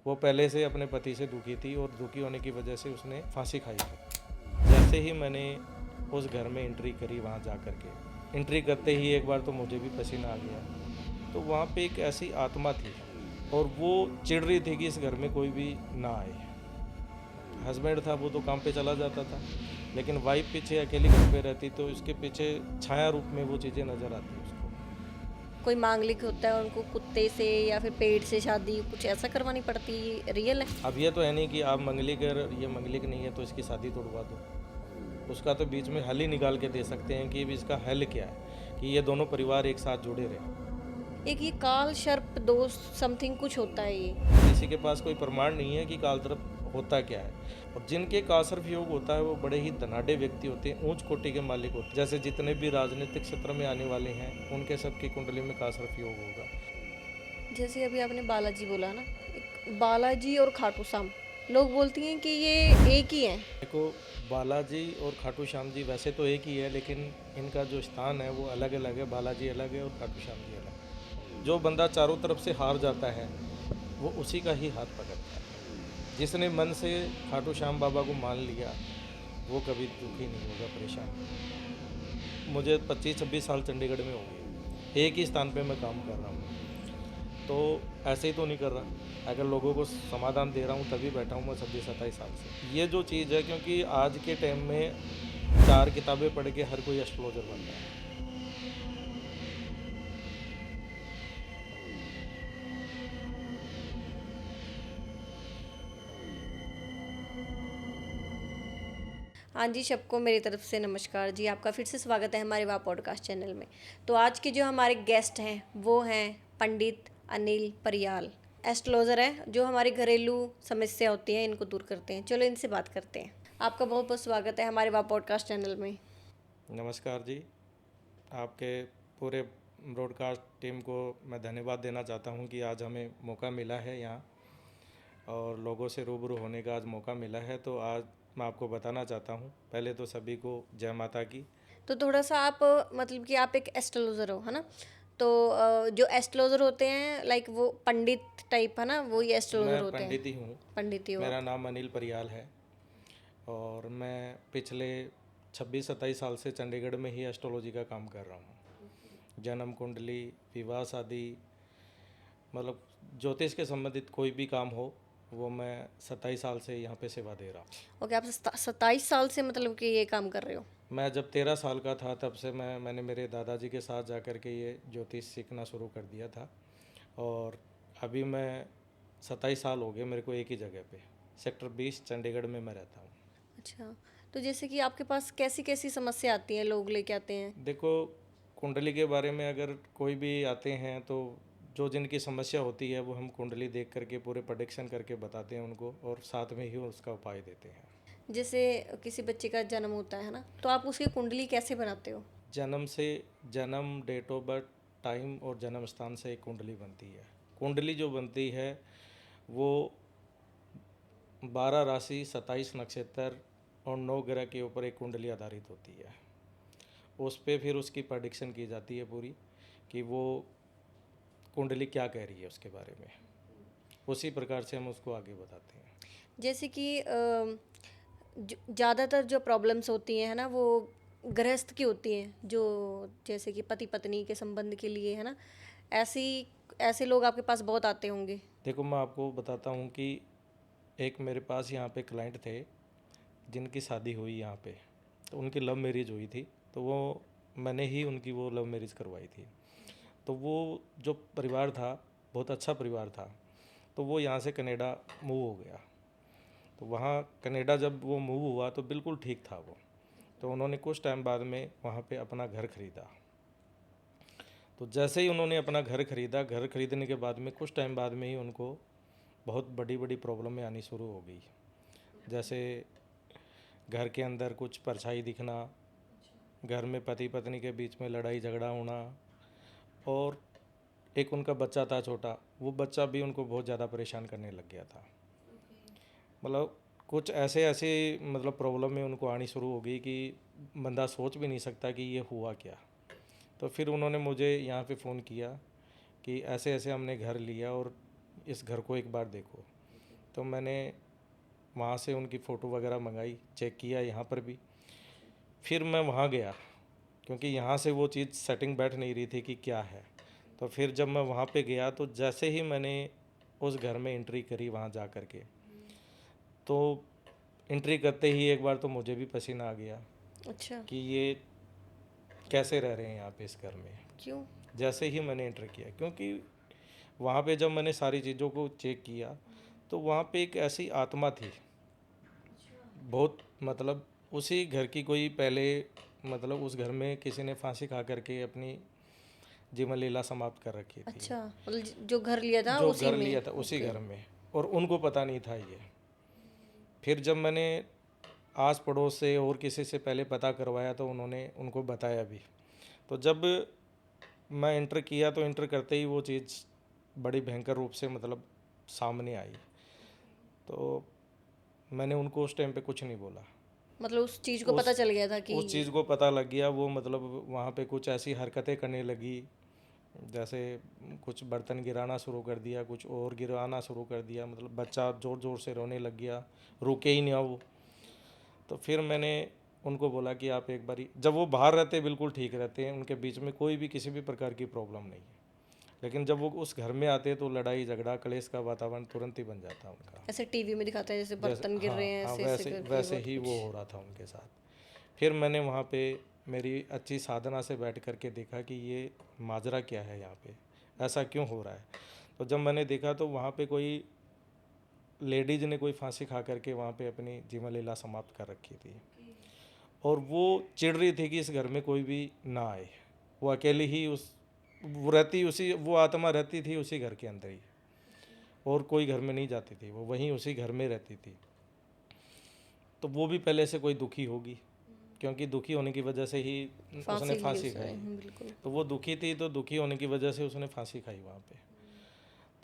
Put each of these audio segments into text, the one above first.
वो पहले से अपने पति से दुखी थी और दुखी होने की वजह से उसने फांसी खाई थी। जैसे ही मैंने उस घर में एंट्री करी, वहाँ जा कर के एंट्री करते ही एक बार तो मुझे भी पसीना आ गया। तो वहाँ पे एक ऐसी आत्मा थी और वो चिढ़ रही थी कि इस घर में कोई भी ना आए। हस्बैंड था वो तो काम पे चला जाता था, लेकिन वाइफ पीछे अकेली घर पे रहती, तो इसके पीछे छाया रूप में वो चीज़ें नज़र आती उसको। कोई मांगलिक होता है, उनको कुत्ते से या फिर पेट से शादी कुछ ऐसा करवानी पड़ती है, रियल है? अब ये तो है नहीं कि आप मंगलिक अगर ये मंगलिक नहीं है तो इसकी शादी तोड़वा दो। उसका तो बीच में हल ही निकाल के दे सकते हैं कि इसका हल क्या है कि ये दोनों परिवार एक साथ जुड़े रहे। एक ये काल सर्प दोष समथिंग कुछ होता है ये। किसी के पास कोई प्रमाण नहीं है कि कालसर्प होता क्या है, और जिनके कालसर्प योग होता है वो बड़े ही धनाढ़ व्यक्ति होते हैं, ऊंच कोटि के मालिक होते हैं। जैसे जितने भी राजनीतिक क्षेत्र में आने वाले हैं उनके सबकी कुंडली में कालसर्प योग होगा। जैसे अभी आपने बालाजी बोला ना, एक बालाजी और खाटू श्याम, लोग बोलती हैं कि ये एक ही हैं। देखो, बालाजी और खाटू श्याम जी वैसे तो एक ही है, लेकिन इनका जो स्थान है वो अलग अलग है। बालाजी अलग है और खाटू श्याम जी अलग है। जो बंदा चारों तरफ से हार जाता है वो उसी का ही हाथ पकड़ता है। जिसने मन से खाटू श्याम बाबा को मान लिया वो कभी दुखी नहीं होगा, परेशान नहीं। मुझे 25-26 साल चंडीगढ़ में हो गए, एक ही स्थान पे मैं काम कर रहा हूँ, तो ऐसे ही तो नहीं कर रहा। अगर लोगों को समाधान दे रहा हूँ तभी बैठा हूँ मैं 26-27 साल से। ये जो चीज़ है, क्योंकि आज के टाइम में 4 किताबें पढ़ के हर कोई एस्ट्रोलॉजर बन रहा है। हाँ जी, सबको मेरी तरफ से नमस्कार जी। आपका फिर से स्वागत है हमारे वाह पॉडकास्ट चैनल में। तो आज के जो हमारे गेस्ट हैं वो हैं पंडित अनिल परियाल। एस्ट्रोलॉजर हैं जो हमारी घरेलू समस्या होती है इनको दूर करते हैं। चलो इनसे बात करते हैं। आपका बहुत बहुत स्वागत है हमारे वाह पॉडकास्ट चैनल में। नमस्कार जी। आपके पूरे ब्रॉडकास्ट टीम को मैं धन्यवाद देना चाहता हूँ कि आज हमें मौका मिला है यहाँ और लोगों से रूबरू होने का आज मौका मिला है। तो आज मैं आपको बताना चाहता हूँ, पहले तो सभी को जय माता की। तो थोड़ा सा आप मतलब कि आप एक एस्ट्रोलॉजर हो, है ना? तो जो एस्ट्रोलॉजर होते हैं लाइक वो पंडित टाइप, है ना, वो ही एस्ट्रोलॉजर मैं होते हैं। पंडित ही हूँ। पंडित ही हो मेरा आप। नाम अनिल परियाल है और मैं पिछले 26-27 साल से चंडीगढ़ में ही एस्ट्रोलॉजी का काम कर रहा हूँ। जन्म कुंडली, विवाह शादी, मतलब ज्योतिष के संबंधित कोई भी काम हो वो मैं 27 साल से यहाँ पे सेवा दे रहा हूँ। ओके, आप 27 साल से मतलब कि ये काम कर रहे हो? मैं जब 13 साल का था तब से मैंने मेरे दादाजी के साथ जा कर के ये ज्योतिष सीखना शुरू कर दिया था, और अभी मैं 27 साल हो गए मेरे को एक ही जगह पे, सेक्टर 20 चंडीगढ़ में मैं रहता हूँ। अच्छा, तो जैसे कि आपके पास कैसी कैसी समस्या आती है, लोग लेके आते हैं? देखो, कुंडली के बारे में अगर कोई भी आते हैं तो जो जिनकी समस्या होती है वो हम कुंडली देख करके पूरे प्रेडिक्शन करके बताते हैं उनको, और साथ में ही उसका उपाय देते हैं। जैसे किसी बच्चे का जन्म होता है ना, तो आप उसकी कुंडली कैसे बनाते हो? जन्म, डेट ऑफ बर्थ, टाइम और जन्म स्थान से एक कुंडली बनती है। कुंडली जो बनती है वो 12 राशि, 27 नक्षत्र और 9 ग्रह के ऊपर एक कुंडली आधारित होती है। उस पे फिर उसकी प्रेडिक्शन की जाती है पूरी, कि वो कुंडली क्या कह रही है उसके बारे में। उसी प्रकार से हम उसको आगे बताते हैं। जैसे कि ज़्यादातर जो प्रॉब्लम्स होती हैं, है ना, वो गृहस्थ की होती हैं, जो जैसे कि पति पत्नी के संबंध के लिए, है ना, ऐसी ऐसे लोग आपके पास बहुत आते होंगे। देखो, मैं आपको बताता हूँ कि एक मेरे पास यहाँ पे क्लाइंट थे जिनकी शादी हुई यहाँ पे, तो उनकी लव मैरिज हुई थी। तो वो मैंने ही उनकी वो लव मैरिज करवाई थी। तो वो जो परिवार था बहुत अच्छा परिवार था। तो वो यहाँ से कनाडा मूव हो गया। तो वहाँ कनाडा जब वो मूव हुआ तो बिल्कुल ठीक था वो। तो उन्होंने कुछ टाइम बाद में वहाँ पे अपना घर ख़रीदा। तो जैसे ही उन्होंने अपना घर ख़रीदा, घर ख़रीदने के बाद में कुछ टाइम बाद में ही उनको बहुत बड़ी बड़ी प्रॉब्लमें आनी शुरू हो गई। जैसे घर के अंदर कुछ परछाई दिखना, घर में पति पत्नी के बीच में लड़ाई झगड़ा होना, और एक उनका बच्चा था छोटा, वो बच्चा भी उनको बहुत ज़्यादा परेशान करने लग गया था। मतलब कुछ ऐसे ऐसे मतलब प्रॉब्लम में उनको आनी शुरू हो गई कि बंदा सोच भी नहीं सकता कि ये हुआ क्या। तो फिर उन्होंने मुझे यहाँ पे फ़ोन किया कि ऐसे ऐसे हमने घर लिया और इस घर को एक बार देखो। तो मैंने वहाँ से उनकी फ़ोटो वगैरह मंगाई, चेक किया यहाँ पर भी। फिर मैं वहाँ गया, क्योंकि यहाँ से वो चीज़ सेटिंग बैठ नहीं रही थी कि क्या है। तो फिर जब मैं वहाँ पे गया तो जैसे ही मैंने उस घर में एंट्री करी वहाँ जा कर के, तो एंट्री करते ही एक बार तो मुझे भी पसीना आ गया अच्छा, कि ये कैसे रह रहे हैं यहाँ पे इस घर में। क्यों? जैसे ही मैंने एंटर किया, क्योंकि वहाँ पे जब मैंने सारी चीज़ों को चेक किया तो वहाँ पे एक ऐसी आत्मा थी, बहुत मतलब उसी घर की कोई पहले, मतलब उस घर में किसी ने फांसी खा करके अपनी जीवन लीला समाप्त कर रखी थी। अच्छा, मतलब जो घर लिया था जो उसी घर में। लिया था उसी ओके। घर में, और उनको पता नहीं था ये। फिर जब मैंने आस पड़ोस से और किसी से पहले पता करवाया तो उन्होंने उनको बताया भी। तो जब मैं इंटर किया तो इंटर करते ही वो चीज़ बड़ी भयंकर रूप से मतलब सामने आई। तो मैंने उनको उस टाइम पे कुछ नहीं बोला। मतलब उस चीज़ को उस पता चल गया था कि उस चीज़ को पता लग गया, वो मतलब वहाँ पे कुछ ऐसी हरकतें करने लगी, जैसे कुछ बर्तन गिराना शुरू कर दिया, कुछ और गिराना शुरू कर दिया, मतलब बच्चा ज़ोर ज़ोर से रोने लग गया, रुके ही नहीं वो। तो फिर मैंने उनको बोला कि आप एक बारी, जब वो बाहर रहते बिल्कुल ठीक रहते हैं, उनके बीच में कोई भी किसी भी प्रकार की प्रॉब्लम नहीं है, लेकिन जब वो उस घर में आते तो लड़ाई झगड़ा कलेश का वातावरण तुरंत ही बन जाता उनका। ऐसे टीवी में दिखाते हैं जैसे जैसे बर्तन गिर हाँ रहे हैं हाँ, ऐसे ऐसे वैसे करके वैसे बहुत ही कुछ। वो हो रहा था उनके साथ। फिर मैंने वहाँ पे मेरी अच्छी साधना से बैठ कर के देखा कि ये माजरा क्या है, यहाँ पे ऐसा क्यों हो रहा है। तो जब मैंने देखा तो वहाँ पे कोई लेडीज ने कोई फांसी खा करके वहाँ पे अपनी जीवन लीला समाप्त कर रखी थी, और वो चिढ़ रही थी कि इस घर में कोई भी ना आए। वो अकेली ही वो रहती, उसी वो आत्मा रहती थी उसी घर के अंदर ही, और कोई घर में नहीं जाती थी, वो वहीं उसी घर में रहती थी। तो वो भी पहले से कोई दुखी होगी, क्योंकि दुखी होने की वजह से ही उसने फांसी ली फांसी उसने। खाई। बिल्कुल। तो वो दुखी थी, तो दुखी होने की वजह से उसने फांसी खाई वहाँ पे।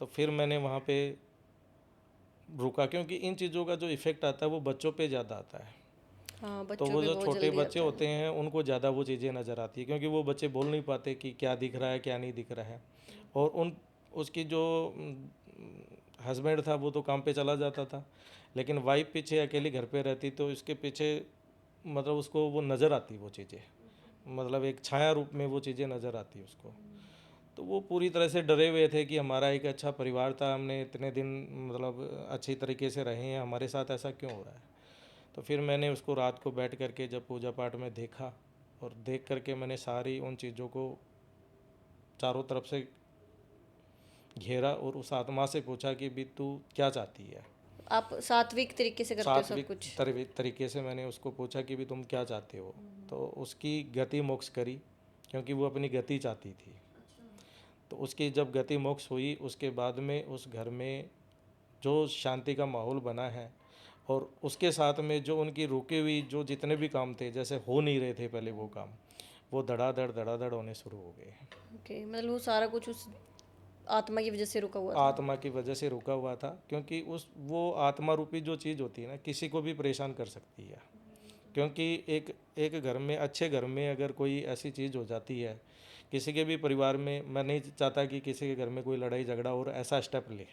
तो फिर मैंने वहाँ पे रुका, क्योंकि इन चीज़ों का जो इफ़ेक्ट आता है वो बच्चों पे ज़्यादा आता है। हाँ, तो बच्चों वो पे जो बहुत छोटे जल्दी बच्चे आता है। होते हैं उनको ज़्यादा वो चीज़ें नज़र आती है, क्योंकि वो बच्चे बोल नहीं पाते कि क्या दिख रहा है क्या नहीं दिख रहा है। और उसकी जो हस्बैंड था वो तो काम पे चला जाता था, लेकिन वाइफ पीछे अकेली घर पे रहती, तो इसके पीछे मतलब उसको वो नज़र आती वो चीज़ें, मतलब एक छाया रूप में वो चीज़ें नज़र आती उसको। तो वो पूरी तरह से डरे हुए थे कि हमारा एक अच्छा परिवार था, हमने इतने दिन मतलब अच्छी तरीके से रहे हैं, हमारे साथ ऐसा क्यों हो रहा है। तो फिर मैंने उसको रात को बैठ करके जब पूजा पाठ में देखा, और देख करके मैंने सारी उन चीज़ों को चारों तरफ से घेरा, और उस आत्मा से पूछा कि भी तू क्या चाहती है। आप सात्विक तरीके से करते हो सब सात्विक कुछ। तरीके से मैंने उसको पूछा कि भी तुम क्या चाहते हो। तो उसकी गति मोक्ष करी, क्योंकि वो अपनी गति चाहती थी। तो उसकी जब गति मोक्ष हुई उसके बाद में उस घर में जो शांति का माहौल बना है, और उसके साथ में जो उनकी रुकी हुई जो जितने भी काम थे, जैसे हो नहीं रहे थे पहले वो काम, वो धड़ाधड़ होने शुरू हो गए। ओके, मतलब वो सारा कुछ उस आत्मा की वजह से रुका हुआ था। आत्मा की वजह से रुका हुआ था, क्योंकि उस वो आत्मा रूपी जो चीज़ होती है ना, किसी को भी परेशान कर सकती है। क्योंकि एक एक घर में, अच्छे घर में अगर कोई ऐसी चीज़ हो जाती है, किसी के भी परिवार में, मैं नहीं चाहता कि किसी के घर में कोई लड़ाई झगड़ा और ऐसा स्टेप ले,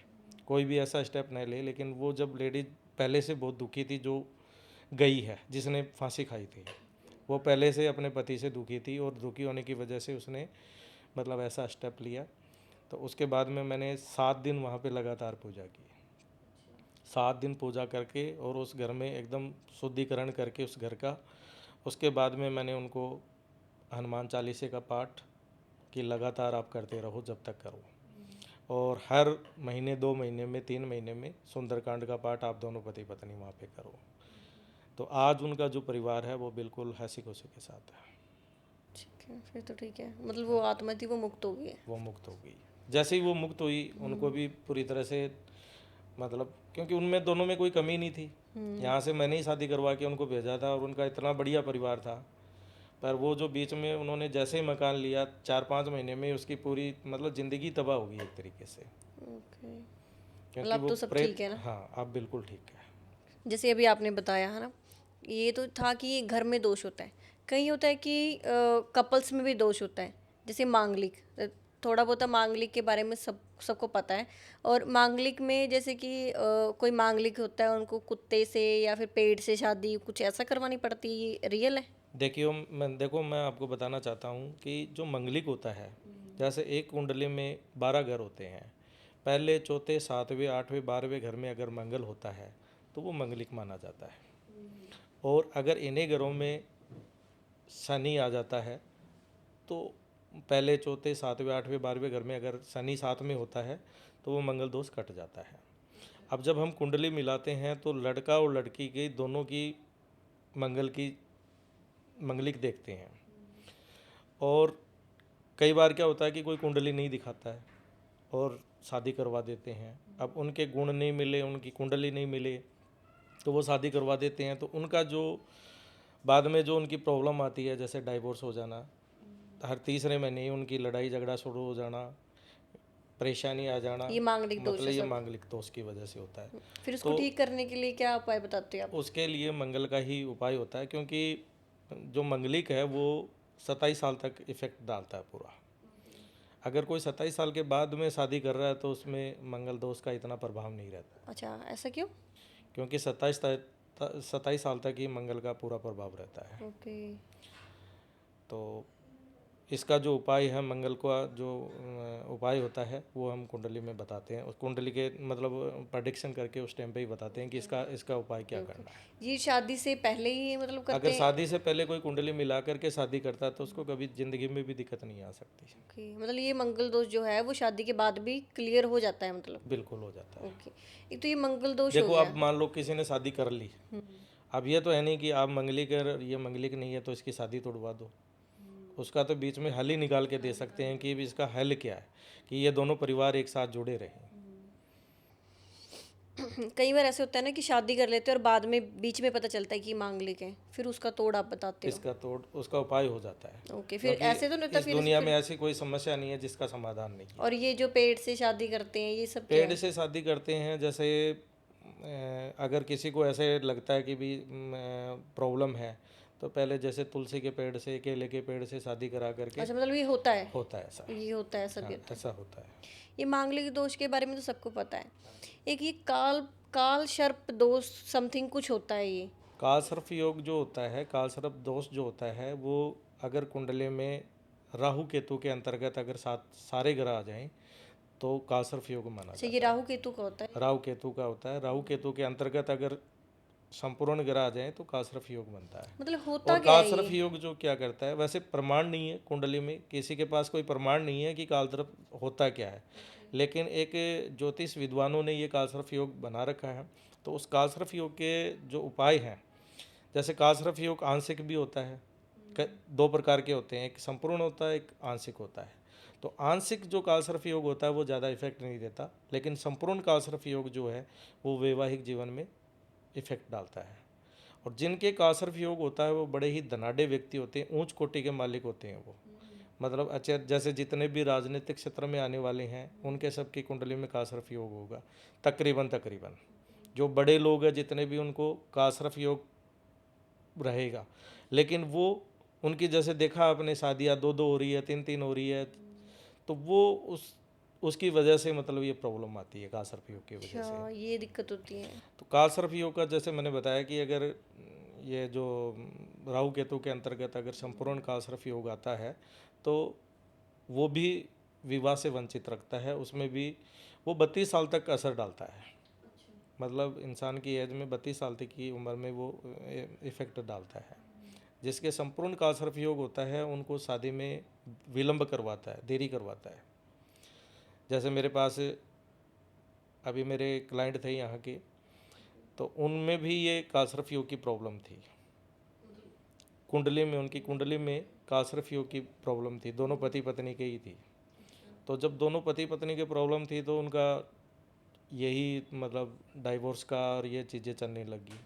कोई भी ऐसा स्टेप नहीं ले, लेकिन वो जब लेडीज पहले से बहुत दुखी थी, जो गई है जिसने फांसी खाई थी, वो पहले से अपने पति से दुखी थी, और दुखी होने की वजह से उसने मतलब ऐसा स्टेप लिया। तो उसके बाद में मैंने 7 दिन वहाँ पे लगातार पूजा की, 7 दिन पूजा करके, और उस घर में एकदम शुद्धिकरण करके उस घर का। उसके बाद में मैंने उनको हनुमान चालीसे का पाठ कि लगातार आप करते रहो जब तक करो, और हर महीने 2 महीने में 3 महीने में सुंदरकांड का पाठ आप दोनों पति पत्नी वहाँ पे करो। तो आज उनका जो परिवार है वो बिल्कुल हंसी खुशी के साथ है। ठीक है, फिर तो ठीक है, मतलब वो आत्मा थी वो मुक्त हो गई है। वो मुक्त हो गई। जैसे ही वो मुक्त हुई उनको भी पूरी तरह से मतलब, क्योंकि उनमें दोनों में कोई कमी नहीं थी। यहाँ से मैंने ही शादी करवा के उनको भेजा था, और उनका इतना बढ़िया परिवार था, पर वो जो बीच में उन्होंने जैसे ही मकान लिया 4-5 महीने में उसकी पूरी मतलब ज़िंदगी तबाह हो गई एक तरीके से। ओके, मतलब क्योंकि अब वो तो सब प्रेत, ठीक है ना। हाँ अब बिल्कुल ठीक है। जैसे अभी आपने बताया है ना, ये तो था कि घर में दोष होता है, कहीं होता है कि कपल्स में भी दोष होता है, जैसे मांगलिक थोड़ा बहुत मांगलिक के बारे में सबको पता है। और मांगलिक में जैसे कि कोई मांगलिक होता है, उनको कुत्ते से या फिर पेड़ से शादी कुछ ऐसा करवानी पड़ती है, ये रियल है? मैं आपको बताना चाहता हूँ कि जो मंगलिक होता है, जैसे एक कुंडली में 12 घर होते हैं, पहले चौथे सातवें आठवें 12वें घर में अगर मंगल होता है तो वो मंगलिक माना जाता है। और अगर इन्हीं घरों में शनि आ जाता है तो पहले चौथे सातवें आठवें 12वें घर में अगर शनि साथ में होता है तो वो मंगल दोष कट जाता है। अब जब हम कुंडली मिलाते हैं तो लड़का और लड़की की दोनों की मंगलिक देखते हैं। और कई बार क्या होता है कि कोई कुंडली नहीं दिखाता है और शादी करवा देते हैं। अब उनके गुण नहीं मिले, उनकी कुंडली नहीं मिले, तो वो शादी करवा देते हैं। तो उनका जो बाद में जो उनकी प्रॉब्लम आती है, जैसे डाइवोर्स हो जाना, हर तीसरे महीने ही उनकी लड़ाई झगड़ा शुरू हो जाना, परेशानी आ जाना, ये मांगलिक दोष मतलब है ये सब। मांगलिक दोष की वजह से होता है। फिर उसको तो ठीक करने के लिए क्या उपाय बताते हैं आप? उसके लिए मंगल का ही उपाय होता है, क्योंकि जो मंगलिक है वो 27 साल तक इफेक्ट डालता है पूरा। अगर कोई 27 साल के बाद में शादी कर रहा है तो उसमें मंगल दोष का इतना प्रभाव नहीं रहता, अच्छा, ऐसा क्यों? क्योंकि 27 साल तक ही मंगल का पूरा प्रभाव रहता है। ओके। तो इसका जो उपाय है, मंगल का जो उपाय होता है वो हम कुंडली में बताते हैं। उस कुंडली के मतलब प्रेडिक्शन करके उस टाइम पे ही बताते हैं कि इसका इसका उपाय क्या करना है। ये शादी से पहले ही मतलब अगर करते हैं? शादी से पहले कोई कुंडली मिला करके शादी करता है तो उसको कभी ज़िंदगी में भी दिक्कत नहीं आ सकती। ओके, मतलब ये मंगल दोष जो है वो शादी के बाद भी क्लियर हो जाता है मतलब? बिल्कुल हो जाता है। ओके। एक तो ये मंगल दोष हो देखो, गया। अब मान लो किसी ने शादी कर ली, अब ये तो है नहीं कि आप मंगलिक है, ये मंगलिक नहीं है तो इसकी शादी तोड़वा दो। उसका तो बीच में हल ही निकाल के दे सकते हैं कि इसका हल क्या है, कि ये दोनों परिवार एक साथ जुड़े रहें। कई बार ऐसे होता है ना कि शादी कर लेते हैं और बाद में बीच में पता चलता है कि मांगलिक है, फिर उसका तोड़ आप बताते हो? इसका तोड़ उसका उपाय हो जाता है। ओके, फिर क्योंकि ऐसे तो नहीं होता इस फिर दुनिया में ऐसी कोई समस्या नहीं है जिसका समाधान नहीं है। और ये जो पेड़ से शादी करते हैं ये सब क्या पेड़ है? से शादी करते हैं, जैसे अगर किसी को ऐसे लगता है कि भी प्रॉब्लम है तो पहले जैसे तुलसी के पेड़ से, केले के पेड़ से शादी करा करके अच्छा, मतलब ये होता है? होता है ऐसा। ये होता है, सब हाँ, होता है। ऐसा होता है। ये मांगलिक दोष के बारे में तो सबको पता है। एक ये काल काल सर्प दोष समथिंग कुछ होता है ये? काल सर्प योग जो होता है, काल सर्प दोष जो होता है, वो अगर कुंडली में राहु केतु के अंतर्गत अगर सारे ग्रह आ जाएं तो काल सर्प योग माना अच्छा, ये जाता राहु केतु का होता है? है। राहु केतु का होता है। राहु केतु के अंतर्गत अगर संपूर्ण ग्रह आ जाएं तो काल सर्प योग बनता है। मतलब होता और क्या काल है सर्प ये? योग जो क्या करता है, वैसे प्रमाण नहीं है कुंडली में, किसी के पास कोई प्रमाण नहीं है कि काल सर्प होता क्या है, लेकिन एक ज्योतिष विद्वानों ने ये काल सर्प योग बना रखा है। तो उस काल सर्प योग के जो उपाय हैं, जैसे काल सर्प योग आंशिक भी होता है, दो प्रकार के होते हैं, एक संपूर्ण होता है, एक आंशिक होता है। तो आंशिक जो काल सर्प योग होता है वो ज़्यादा इफेक्ट नहीं देता, लेकिन संपूर्ण काल सर्प योग जो है वो वैवाहिक जीवन में इफेक्ट डालता है। और जिनके काल सर्प योग होता है वो बड़े ही धनाढ़ व्यक्ति होते हैं, ऊंच कोटि के मालिक होते हैं वो। मतलब अच्छा, जैसे जितने भी राजनीतिक क्षेत्र में आने वाले हैं उनके सबकी कुंडली में काल सर्प योग होगा तकरीबन। जो बड़े लोग हैं जितने भी, उनको काल सर्प योग रहेगा। लेकिन वो उनकी, जैसे देखा आपने, शादियाँ 2-2 हो रही है, 3-3 हो रही है, तो वो उसकी वजह से मतलब ये प्रॉब्लम आती है काल सर्प योग की वजह से। अच्छा, ये दिक्कत होती है। तो काल सर्प योग का जैसे मैंने बताया कि अगर ये जो राहु केतु के अंतर्गत अगर संपूर्ण काल सर्प योग आता है तो वो भी विवाह से वंचित रखता है, उसमें भी वो 32 साल तक असर डालता है। मतलब इंसान की एज में 32 साल तक की उम्र में वो इफेक्ट डालता है। जिसके संपूर्ण काल सर्प योग होता है उनको शादी में विलंब करवाता है, देरी करवाता है। जैसे मेरे पास अभी मेरे क्लाइंट थे यहाँ के, तो उनमें भी ये काल सर्प योग की प्रॉब्लम थी। कुंडली में, उनकी कुंडली में काल सर्प योग की प्रॉब्लम थी, दोनों पति पत्नी के ही थी। तो जब दोनों पति पत्नी की प्रॉब्लम थी तो उनका यही मतलब डाइवोर्स का और ये चीज़ें चलने लगी।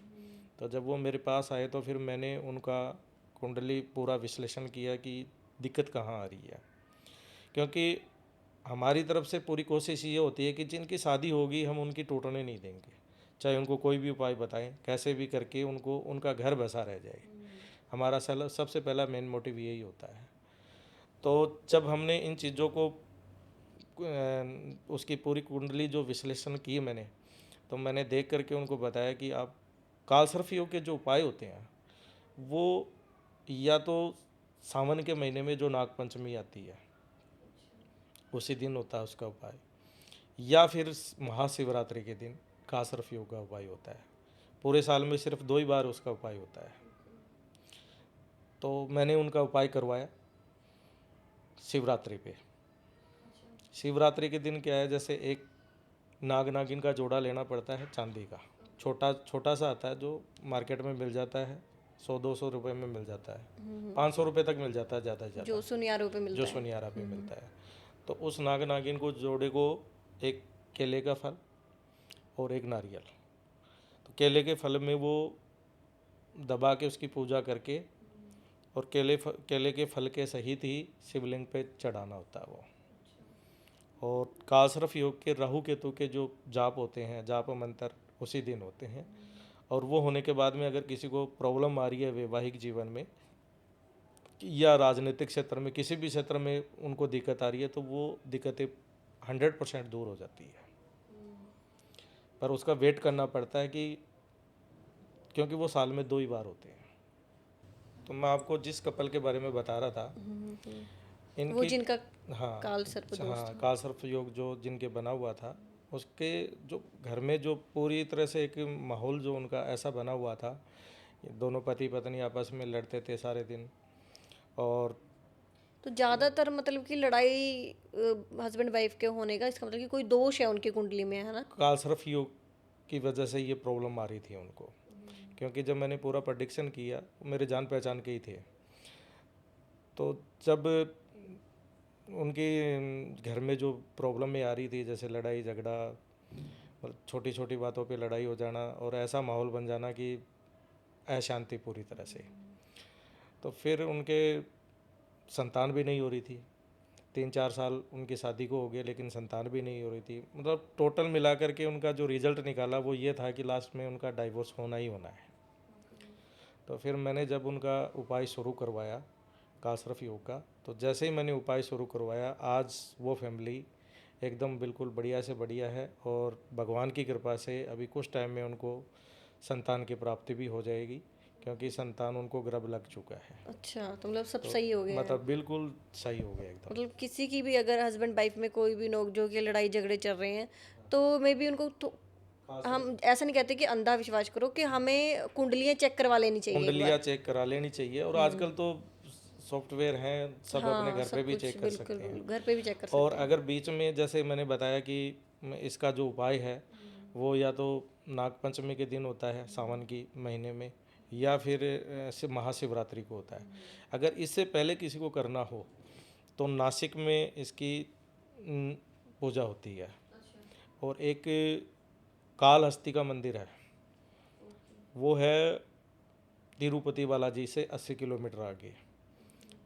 तो जब वो मेरे पास आए तो फिर मैंने उनका कुंडली पूरा विश्लेषण किया कि दिक्कत कहाँ आ रही है। क्योंकि हमारी तरफ से पूरी कोशिश ये होती है कि जिनकी शादी होगी हम उनकी टूटने नहीं देंगे, चाहे उनको कोई भी उपाय बताएं, कैसे भी करके उनको उनका घर बसा रह जाए। हमारा सबसे पहला मेन मोटिव यही होता है। तो जब हमने इन चीज़ों को उसकी पूरी कुंडली जो विश्लेषण की मैंने, तो मैंने देख करके उनको बताया कि आप कालसर्प योग के जो उपाय होते हैं वो या तो सावन के महीने में जो नागपंचमी आती है उसी दिन होता है उसका उपाय, या फिर महाशिवरात्रि के दिन कालसर्प योग का उपाय होता है। पूरे साल में सिर्फ 2 ही बार उसका उपाय होता है। तो मैंने उनका उपाय करवाया शिवरात्रि पे। शिवरात्रि के दिन क्या है, जैसे एक नाग नागिन का जोड़ा लेना पड़ता है चांदी का, छोटा छोटा सा आता है जो मार्केट में मिल जाता है, 100-200 रुपये में मिल जाता है, 500 रुपये तक मिल जाता है ज़्यादा से जो ज़्यादा, सुनियारों पे मिलता जो है। सुनियारा पे मिलता है। तो उस नाग नागिन को जोड़े को एक केले का फल और एक नारियल, तो केले के फल में वो दबा के उसकी पूजा करके और केले के फल के सहित ही शिवलिंग पे चढ़ाना होता है वो। और कालसर्प योग के राहु केतु के जो जाप होते हैं, जाप मंत्र उसी दिन होते हैं। और वो होने के बाद में अगर किसी को प्रॉब्लम आ रही है वैवाहिक जीवन में या राजनीतिक क्षेत्र में, किसी भी क्षेत्र में उनको दिक्कत आ रही है, तो वो दिक्कतें 100% दूर हो जाती है। पर उसका वेट करना पड़ता है कि क्योंकि वो साल में 2 ही बार होते हैं। तो मैं आपको जिस कपल के बारे में बता रहा था, वो इनकी जिनका हाँ काल सर्प दोष हाँ था। कालसर्प योग जो जिनके बना हुआ था, उसके जो घर में जो पूरी तरह से एक माहौल जो उनका ऐसा बना हुआ था, ये दोनों पति पत्नी आपस में लड़ते थे सारे दिन। और तो ज़्यादातर मतलब कि लड़ाई हस्बैंड वाइफ के होने का इसका मतलब कि कोई दोष है उनकी कुंडली में, है ना? कालसर्प योग की वजह से ये प्रॉब्लम आ रही थी उनको, क्योंकि जब मैंने पूरा प्रेडिक्शन किया, मेरे जान पहचान के ही थे। तो जब उनके घर में जो प्रॉब्लम में आ रही थी, जैसे लड़ाई झगड़ा और छोटी छोटी बातों पे लड़ाई हो जाना और ऐसा माहौल बन जाना कि अशांति पूरी तरह से, तो फिर उनके संतान भी नहीं हो रही थी। 3-4 साल उनकी शादी को हो गए लेकिन संतान भी नहीं हो रही थी। मतलब टोटल मिला करके उनका जो रिजल्ट निकाला वो ये था कि लास्ट में उनका डाइवोर्स होना ही होना है। तो फिर मैंने जब उनका उपाय शुरू करवाया कालसर्प योग का, तो जैसे ही मैंने उपाय शुरू करवाया, आज वो फैमिली एकदम बिल्कुल बढ़िया से बढ़िया है। और भगवान की कृपा से अभी कुछ टाइम में उनको संतान की प्राप्ति भी हो जाएगी, क्योंकि संतान उनको गर्भ लग चुका है। अच्छा, तो मतलब सब तो सही हो गया है। मतलब बिल्कुल सही हो गया एकदम। मतलब किसी की भी अगर हस्बैंड वाइफ में कोई भी नोक-झोंक या लड़ाई झगड़े चल रहे हैं, तो मे बी उनको तो हम ऐसा नहीं कहते कि अंधा विश्वास करो, कि हमें कुंडलियाँ चेक करवा लेनी चाहिए एक कुंडलियाँ बार। चेक करा लेनी चाहिए। और आजकल तो सॉफ्टवेयर हैं, सब अपने हाँ, घर पे सब भी कुछ चेक कर बिल्कुल, सकते हैं। घर पे भी चेक कर और सकते हैं। अगर बीच में जैसे मैंने बताया कि इसका जो उपाय है वो या तो नागपंचमी के दिन होता है सावन की महीने में, या फिर महाशिवरात्रि को होता है। अगर इससे पहले किसी को करना हो तो नासिक में इसकी न, पूजा होती है। और एक कालहस्ती का मंदिर है, वो है तिरुपति बालाजी से 80 किलोमीटर आगे।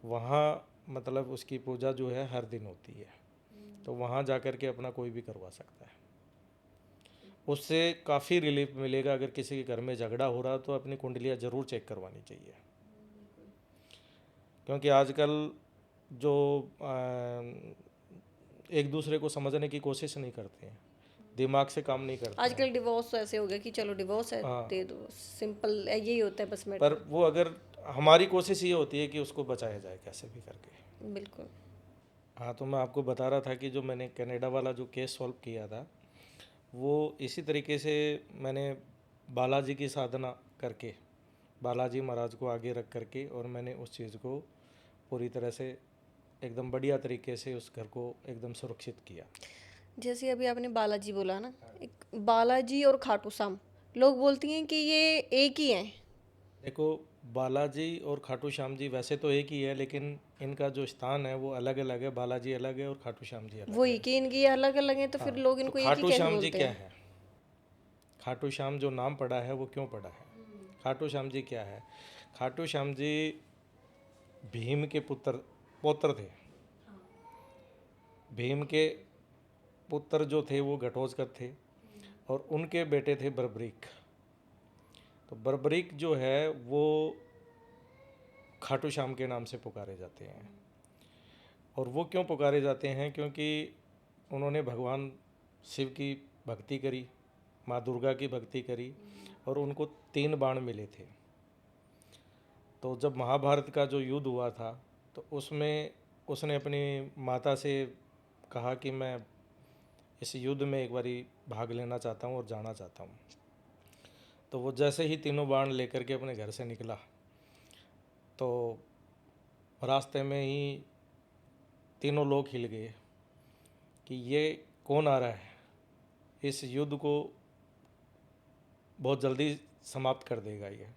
वहाँ मतलब उसकी पूजा जो है हर दिन होती है, तो वहाँ जा कर के अपना कोई भी करवा सकता है। उससे काफ़ी रिलीफ मिलेगा। अगर किसी के घर में झगड़ा हो रहा तो अपनी कुंडलियाँ ज़रूर चेक करवानी चाहिए, क्योंकि आजकल जो एक दूसरे को समझने की कोशिश नहीं करते हैं, दिमाग से काम नहीं करते हैं। आजकल डिवोर्स तो ऐसे हो गया कि चलो डिवोर्स है, हाँ, दे दो, सिंपल यही होता है बस पर मैटर। वो अगर हमारी कोशिश ये होती है कि उसको बचाया जाए कैसे भी करके। बिल्कुल। हाँ, तो मैं आपको बता रहा था कि जो मैंने कनाडा वाला जो केस सॉल्व किया था, वो इसी तरीके से मैंने बालाजी की साधना करके, बालाजी महाराज को आगे रख करके, और मैंने उस चीज़ को पूरी तरह से एकदम बढ़िया तरीके से उस घर को एकदम सुरक्षित किया। जैसे अभी आपने बालाजी बोला ना, एक बालाजी और खाटू श्याम, लोग बोलती हैं कि ये एक ही हैं। देखो, बालाजी और खाटू श्याम जी वैसे तो एक ही है, लेकिन इनका जो स्थान है वो अलग अलग है। बालाजी अलग है और खाटू श्याम जी अलग वही है। कि इनकी अलग अलग हैं, तो हाँ, फिर लोग तो इनको एक ही खाटू कैसे श्याम जी बोलते क्या हैं? है, खाटू श्याम जो नाम पड़ा है वो क्यों पड़ा है, खाटू श्याम जी क्या है? खाटू श्याम जी भीम के पुत्र थे। भीम के पुत्र जो थे वो घटोत्कच थे, और उनके बेटे थे बर्बरीक। तो बर्बरीक जो है वो खाटू श्याम के नाम से पुकारे जाते हैं। और वो क्यों पुकारे जाते हैं? क्योंकि उन्होंने भगवान शिव की भक्ति करी, माँ दुर्गा की भक्ति करी, और उनको 3 बाण मिले थे। तो जब महाभारत का जो युद्ध हुआ था तो उसमें उसने अपनी माता से कहा कि मैं इस युद्ध में एक बारी भाग लेना चाहता हूँ और जाना चाहता हूँ। तो वो जैसे ही तीनों बाण लेकर के अपने घर से निकला तो रास्ते में ही तीनों लोग हिल गए कि ये कौन आ रहा है, इस युद्ध को बहुत जल्दी समाप्त कर देगा ये।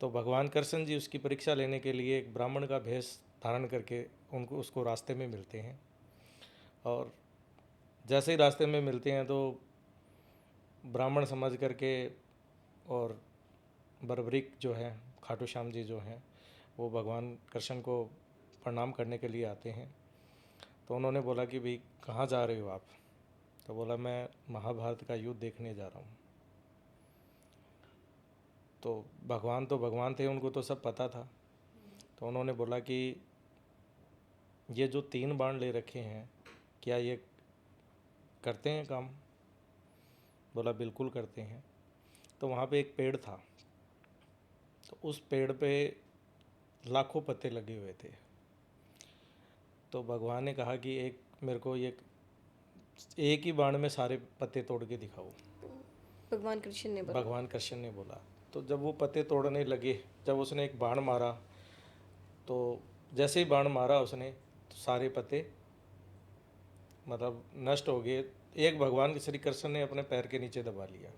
तो भगवान कृष्ण जी उसकी परीक्षा लेने के लिए एक ब्राह्मण का भेष धारण करके उसको रास्ते में मिलते हैं, और जैसे ही रास्ते में मिलते हैं तो ब्राह्मण समझ करके और बर्बरीक जो है, खाटू श्याम जी जो हैं, वो भगवान कृष्ण को प्रणाम करने के लिए आते हैं। तो उन्होंने बोला कि भाई कहाँ जा रहे हो आप? तो बोला मैं महाभारत का युद्ध देखने जा रहा हूँ। तो भगवान थे, उनको तो सब पता था। तो उन्होंने बोला कि ये जो 3 बाण ले रखे हैं क्या ये करते हैं काम? बोला बिल्कुल करते हैं। तो वहाँ पे एक पेड़ था, तो उस पेड़ पे लाखों पत्ते लगे हुए थे। तो भगवान ने कहा कि एक मेरे को ये एक ही बाण में सारे पत्ते तोड़ के दिखाओ। भगवान कृष्ण ने बोला। भगवान कृष्ण ने बोला। तो जब वो पत्ते तोड़ने लगे, जब उसने एक बाण मारा, तो जैसे ही बाण मारा उसने तो सारे पत्ते मतलब नष्ट हो गए। एक भगवान श्री कृष्ण ने अपने पैर के नीचे दबा लिया,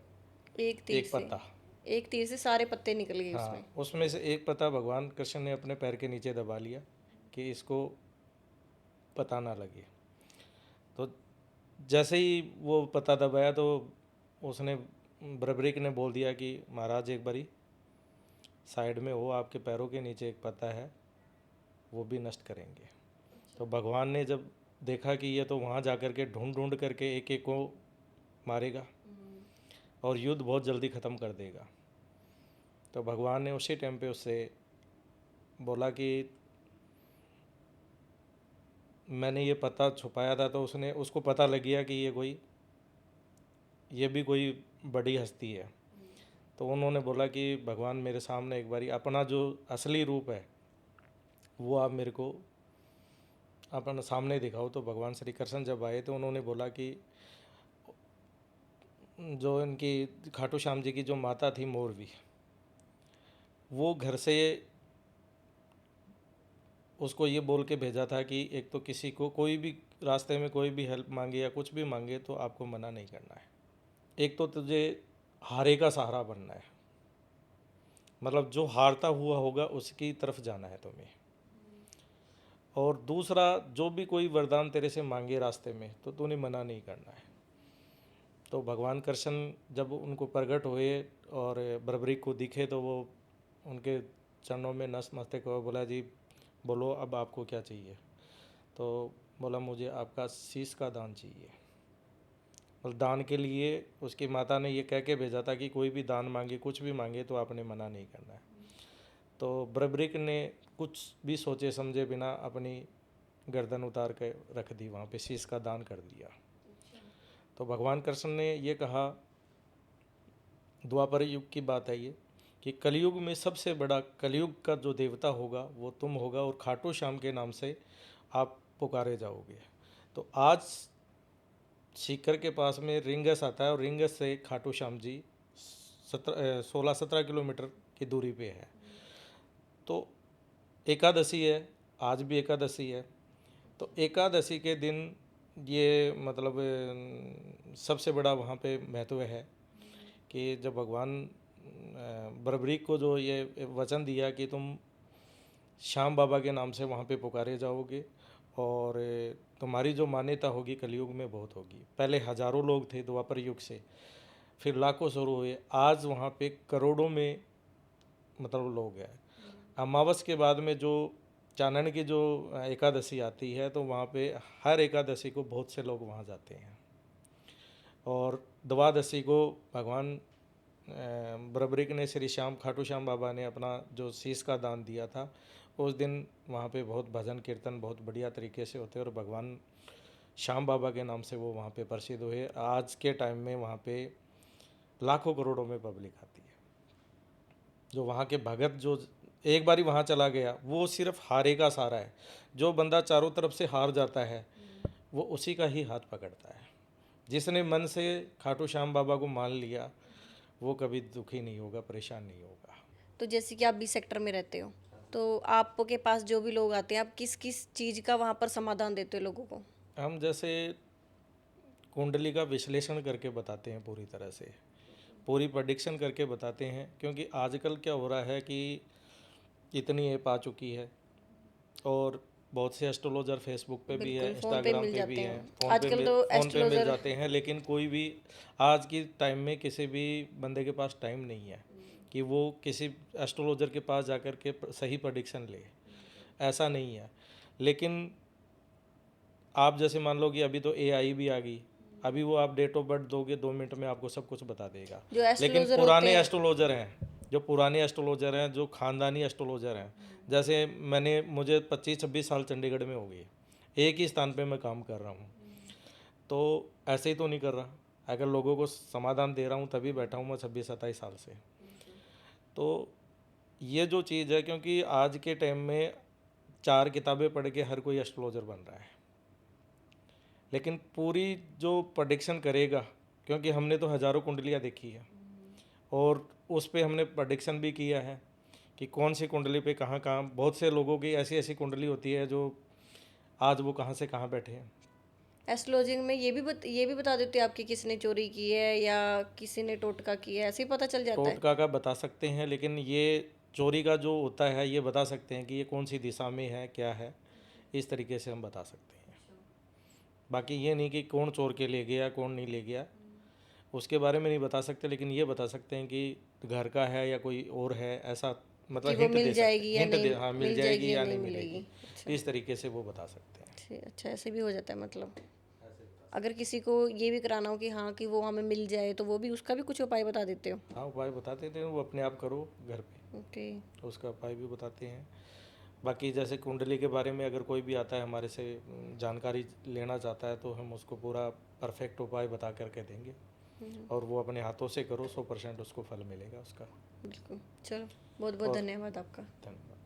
एक तीर एक से पत्ता। एक तीर से सारे पत्ते निकल गए उसमें। हाँ, उसमें से एक पत्ता भगवान कृष्ण ने अपने पैर के नीचे दबा लिया कि इसको पता ना लगे। तो जैसे ही वो पत्ता दबाया तो उसने बर्बरीक ने बोल दिया कि महाराज एक बारी साइड में हो, आपके पैरों के नीचे एक पत्ता है, वो भी नष्ट करेंगे। तो भगवान ने जब देखा कि ये तो वहाँ जा कर के ढूंढ ढूंढ करके एक एक को मारेगा और युद्ध बहुत जल्दी ख़त्म कर देगा, तो भगवान ने उसी टाइम पे उससे बोला कि मैंने ये पता छुपाया था। तो उसको पता लग गया कि ये भी कोई बड़ी हस्ती है। तो उन्होंने बोला कि भगवान मेरे सामने एक बारी अपना जो असली रूप है वो आप मेरे को अपना सामने दिखाओ। तो भगवान श्री कृष्ण जब आए तो उन्होंने बोला कि जो इनकी खाटू श्याम जी की जो माता थी मोरवी, वो घर से उसको ये बोल के भेजा था कि एक तो किसी को कोई भी रास्ते में कोई भी हेल्प मांगे या कुछ भी मांगे तो आपको मना नहीं करना है। एक तो तुझे हारे का सहारा बनना है, मतलब जो हारता हुआ होगा उसकी तरफ जाना है तुम्हें। और दूसरा, जो भी कोई वरदान तेरे से मांगे रास्ते में तो तूने मना नहीं करना है। तो भगवान कृष्ण जब उनको प्रकट हुए और बर्बरीक को दिखे तो वो उनके चरणों में नतमस्तक हुआ, बोला जी बोलो अब आपको क्या चाहिए? तो बोला मुझे आपका शीश का दान चाहिए। और दान के लिए उसकी माता ने ये कह के भेजा था कि कोई भी दान मांगे, कुछ भी मांगे तो आपने मना नहीं करना है। तो बर्बरीक ने कुछ भी सोचे समझे बिना अपनी गर्दन उतार के रख दी, वहाँ पे शीश का दान कर दिया। तो भगवान कृष्ण ने ये कहा, द्वापर युग की बात है ये, कि कलयुग में सबसे बड़ा कलयुग का जो देवता होगा वो तुम होगा और खाटू श्याम के नाम से आप पुकारे जाओगे। तो आज सीकर के पास में रिंगस आता है और रिंगस से खाटू श्याम जी 16-17 किलोमीटर की दूरी पे है। तो एकादशी है, आज भी एकादशी है। तो एकादशी के दिन ये मतलब सबसे बड़ा वहाँ पे महत्व है कि जब भगवान बर्बरीक को जो ये वचन दिया कि तुम श्याम बाबा के नाम से वहाँ पे पुकारे जाओगे और तुम्हारी जो मान्यता होगी कलयुग में बहुत होगी। पहले हजारों लोग थे द्वापर युग से, फिर लाखों शुरू हुए, आज वहाँ पे करोड़ों में मतलब लोग हैं। अमावस के बाद में जो चानन की जो एकादशी आती है तो वहाँ पे हर एकादशी को बहुत से लोग वहाँ जाते हैं। और द्वादशी को भगवान बर्बरीक ने श्री श्याम खाटू श्याम बाबा ने अपना जो शीश का दान दिया था, उस दिन वहाँ पे बहुत भजन कीर्तन बहुत बढ़िया तरीके से होते हैं और भगवान श्याम बाबा के नाम से वो वहाँ पे प्रसिद्ध हुए। आज के टाइम में वहाँ पे लाखों करोड़ों में पब्लिक आती है। जो वहाँ के भगत जो एक बारी वहाँ चला गया, वो सिर्फ हारे का सहारा है। जो बंदा चारों तरफ से हार जाता है वो उसी का ही हाथ पकड़ता है। जिसने मन से खाटू श्याम बाबा को मान लिया वो कभी दुखी नहीं होगा, परेशान नहीं होगा। तो जैसे कि आप बी सेक्टर में रहते हो, तो आपके पास जो भी लोग आते हैं, आप किस किस चीज़ का वहाँ पर समाधान देते हो लोगों को? हम जैसे कुंडली का विश्लेषण करके बताते हैं, पूरी तरह से पूरी प्रेडिक्शन करके बताते हैं। क्योंकि आजकल क्या हो रहा है कि इतनी ऐप आ चुकी है और बहुत से एस्ट्रोलॉजर फेसबुक पे भी है, बिल्कुल, फ़ोन पे इंस्टाग्राम मिल पे भी जाते हैं, हैं आजकल तो फ़ोन पे मिल एस्ट्रोलॉजर। जाते हैं। लेकिन कोई भी आज की टाइम में किसी भी बंदे के पास टाइम नहीं है कि वो किसी एस्ट्रोलॉजर के पास जाकर के सही प्रेडिक्शन ले, ऐसा नहीं है। लेकिन आप जैसे मान लो कि अभी तो एआई भी आ गई, अभी वो आप डेट ऑफ बर्थ दोगे 2 मिनट में आपको सब कुछ बता देगा। जो लेकिन एस्ट्रोलॉजर होते पुराने हैं, एस्ट्रोलॉजर हैं, जो पुराने एस्ट्रोलॉजर हैं, जो ख़ानदानी एस्ट्रोलॉजर हैं, जैसे मुझे 25-26 साल चंडीगढ़ में हो गई, एक ही स्थान पे मैं काम कर रहा हूँ, तो ऐसे ही तो नहीं कर रहा। अगर लोगों को समाधान दे रहा हूँ तभी बैठा हूँ मैं 26-27 साल से। तो ये जो चीज़ है, क्योंकि आज के टाइम में 4 किताबें पढ़ के हर कोई एस्ट्रोलॉजर बन रहा है, लेकिन पूरी जो प्रेडिक्शन करेगा, क्योंकि हमने तो हज़ारों कुंडलियाँ देखी है और उस पे हमने प्रेडिक्शन भी किया है कि कौन सी कुंडली पे कहाँ कहाँ, बहुत से लोगों की ऐसी ऐसी कुंडली होती है जो आज वो कहाँ से कहाँ बैठे हैं। एस्ट्रोलॉजी में ये भी बता देते हो आपकी किसने चोरी की है या किसी ने टोटका किया है, ऐसे ही पता चल जाता है? टोटका का बता सकते हैं, लेकिन ये चोरी का जो होता है ये बता सकते हैं कि ये कौन सी दिशा में है, क्या है, इस तरीके से हम बता सकते हैं। बाकी ये नहीं कि कौन चोर के ले गया कौन नहीं ले गया, उसके बारे में नहीं बता सकते। लेकिन ये बता सकते हैं कि घर का है या कोई और है, ऐसा कि मतलब वो हिंट मिल दे सकते जाएगी हैं, या हिंट दे, नहीं, हाँ, मिल मिल जाएगी जाएगी या या नहीं नहीं मिलेगी। मिलेगी, इस तरीके से वो बता सकते हैं। अच्छा, ऐसे भी हो जाता है मतलब। अगर किसी को ये भी कराना हो कि हाँ कि वो हमें मिल जाए, तो वो भी, उसका भी कुछ उपाय बता देते हो? हाँ, उपाय बताते थे, वो अपने आप करो घर पे, ओके। तो उसका उपाय भी बताते हैं। बाकी जैसे कुंडली के बारे में अगर कोई भी आता है हमारे से जानकारी लेना चाहता है, तो हम उसको पूरा परफेक्ट उपाय बता करके देंगे और वो अपने हाथों से करो, 100% उसको फल मिलेगा उसका। बिल्कुल। चलो, बहुत बहुत और धन्यवाद आपका। धन्यवाद।